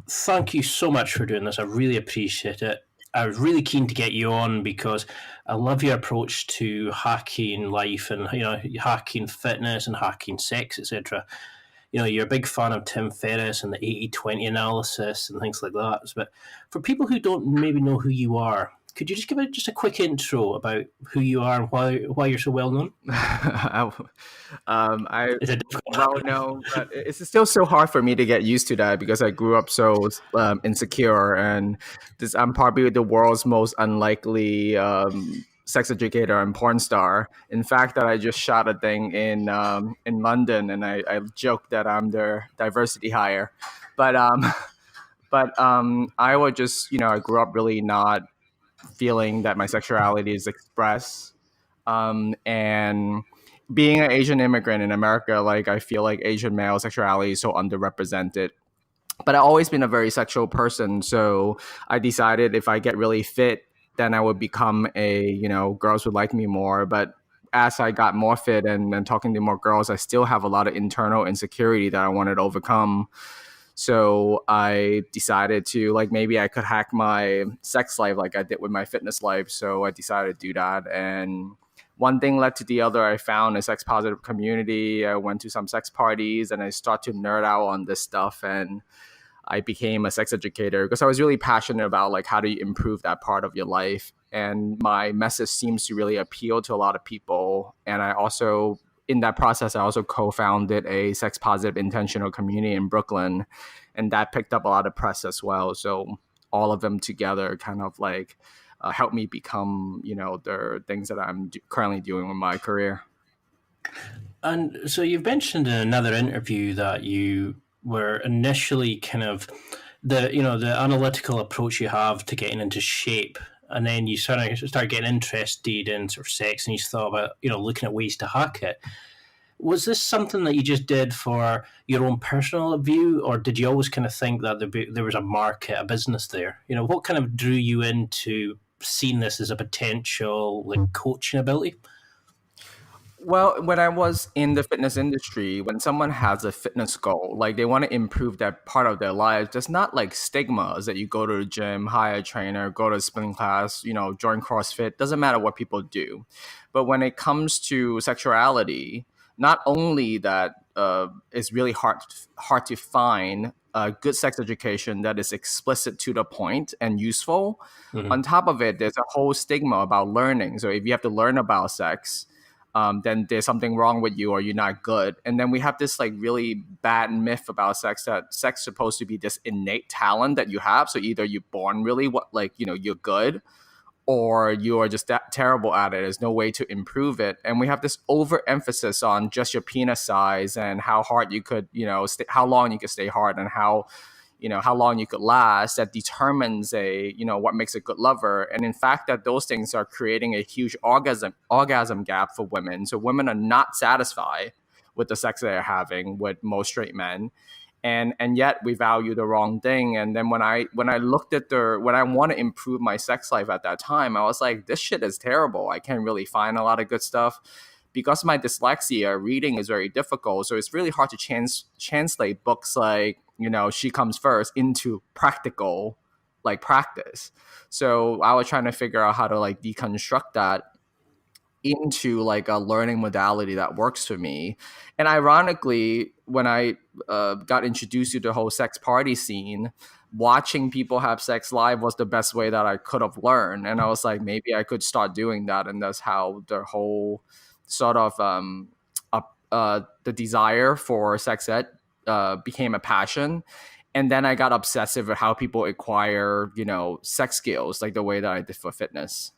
thank you so much for doing this. I really appreciate it. I was really keen to get you on because I love your approach to hacking life and hacking fitness and hacking sex, etc. You're a big fan of Tim Ferriss and the 80-20 analysis and things like that. But for people who don't maybe know who you are, could you just give just a quick intro about who you are and why you're so well known? Is it difficult? Well known, but it's still so hard for me to get used to that because I grew up so insecure, and I'm probably the world's most unlikely sex educator and porn star. In fact, that I just shot a thing in London, and I joked that I'm their diversity hire, but I would just I grew up really not feeling that my sexuality is expressed, and being an Asian immigrant in America, like I feel like Asian male sexuality is so underrepresented. But I've always been a very sexual person, so I decided if I get really fit, then I would become girls would like me more. But as I got more fit and talking to more girls, I still have a lot of internal insecurity that I wanted to overcome. So I decided to maybe I could hack my sex life like I did with my fitness life. So I decided to do that, and one thing led to the other. I found a sex positive community. I went to some sex parties and I started to nerd out on this stuff, and I became a sex educator because I was really passionate about how do you improve that part of your life. And my message seems to really appeal to a lot of people. And I also, in that process, I also co-founded a sex positive intentional community in Brooklyn, and that picked up a lot of press as well. So all of them together kind of help me become, the things that I'm currently doing with my career. And so you've mentioned in another interview that you were initially kind of the analytical approach you have to getting into shape, and then you start getting interested in sort of sex, and you thought about looking at ways to hack it. Was this something that you just did for your own personal view, or did you always kind of think that there was a market, a business there? What kind of drew you into seeing this as a potential coaching ability? Well, when I was in the fitness industry, when someone has a fitness goal, they want to improve that part of their life, there's not stigmas that you go to the gym, hire a trainer, go to a spinning class, join CrossFit. Doesn't matter what people do. But when it comes to sexuality, not only that it's really hard to find a good sex education that is explicit to the point and useful. Mm-hmm. On top of it, there's a whole stigma about learning. So if you have to learn about sex, then there's something wrong with you or you're not good. And then we have this really bad myth about sex, that sex is supposed to be this innate talent that you have. So either you're born really you're good, or you are just that terrible at it. There's no way to improve it. And we have this overemphasis on just your penis size and how hard you could, how long you could stay hard, and how long you could last, that determines what makes a good lover. And in fact, that those things are creating a huge orgasm gap for women. So women are not satisfied with the sex they're having with most straight men. And yet we value the wrong thing. And then when I looked at when I want to improve my sex life at that time, I was like, this shit is terrible. I can't really find a lot of good stuff. Because of my dyslexia, reading is very difficult. So it's really hard to translate books like, She Comes First into practical practice. So I was trying to figure out how to deconstruct that into a learning modality that works for me. And ironically, when I got introduced to the whole sex party scene, watching people have sex live was the best way that I could have learned. And I was like, maybe I could start doing that. And that's how the whole sort of the desire for sex ed became a passion. And then I got obsessive with how people acquire, sex skills, the way that I did for fitness.